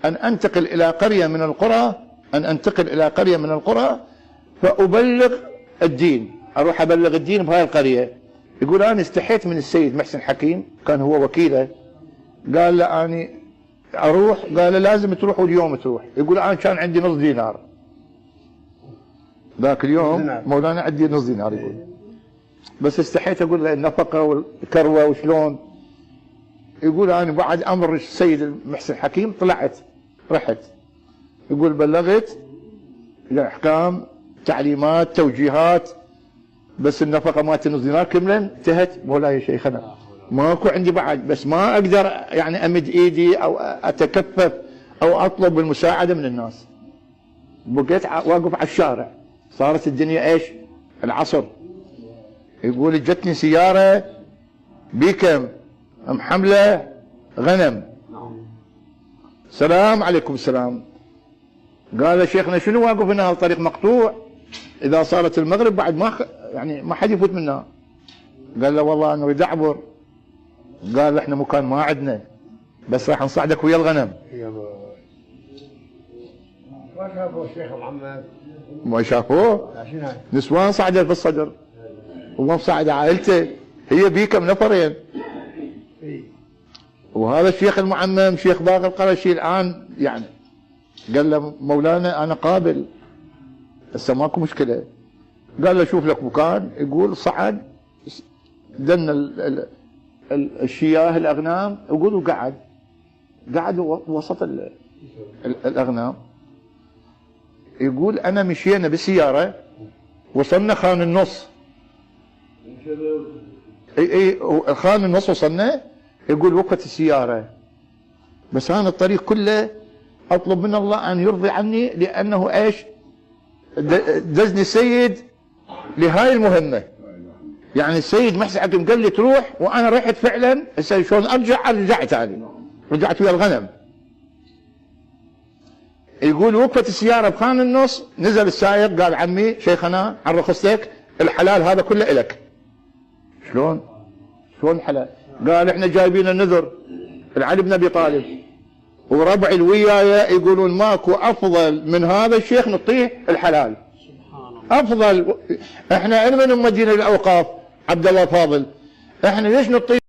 أن أنتقل إلى قرية من القرى فأبلغ الدين، أروح أبلغ الدين بهاي القرية. يقول أنا استحيت من السيد محسن حكيم، كان هو وكيله، قال له أنا أروح، قال له لازم تروح واليوم تروح. يقول أنا كان عندي نص دينار ذاك اليوم، مولانا عندي نص دينار، يقول بس استحيت أقول له النفقة والكروة وشلون. يقول أنا بعد أمر السيد محسن حكيم طلعت رحت، يقول بلغت الأحكام تعليمات توجيهات، بس النفقة مالت نص دينار كملا انتهت. مولاي شيخنا ماكو عندي بعد، بس ما أقدر يعني أمد إيدي أو أتكفف أو أطلب المساعدة من الناس. بقيت واقف على الشارع، صارت الدنيا إيش؟ العصر. يقول جتني سيارة بيكم محملة غنم. سلام عليكم السلام. قال له شيخنا شنو واقف هنا؟ الطريق مقطوع، إذا صارت المغرب بعد ما حد يفوت منا. قال له والله أنا أريد أعبر. قال له إحنا مكان ما عندنا، بس راح نصعدك ويا الغنم. ما شافوه الشيخ محمد؟ ما شافوه؟ نسوان صعدت في الصدر، وما صعد عائلته، هي بيكم نفرين. وهذا الشيخ المعمم شيخ باقر القرشي الآن يعني قال له مولانا أنا قابل، هسه ماكو مشكلة. قال له شوف لك مكان. يقول صعد دن الشياه الأغنام، يقول وقعد وسط الأغنام. يقول أنا مشينا بالسيارة وصلنا خان النص. اي خان النص وصلنا. يقول وقفت السيارة، بس أنا الطريق كله أطلب من الله أن يرضي عني، لأنه إيش دزني السيد لهاي المهمة. يعني السيد محسن حكيم قال لي تروح، وأنا رحت فعلا. هسه شلون رجعت ثاني، رجعت ويا الغنم. يقول وقفت السيارة بخان النص، نزل السائق قال عمي شيخنا عن رخصتك الحلال هذا كله إلك. شلون الحلال؟ قال احنا جايبين النذر علي بن ابي طالب، وربعي الوياية يقولون ماكو افضل من هذا الشيخ نعطيه الحلال. افضل. احنا من مدينة الاوقاف عبد الله فاضل، احنا ليش نعطيه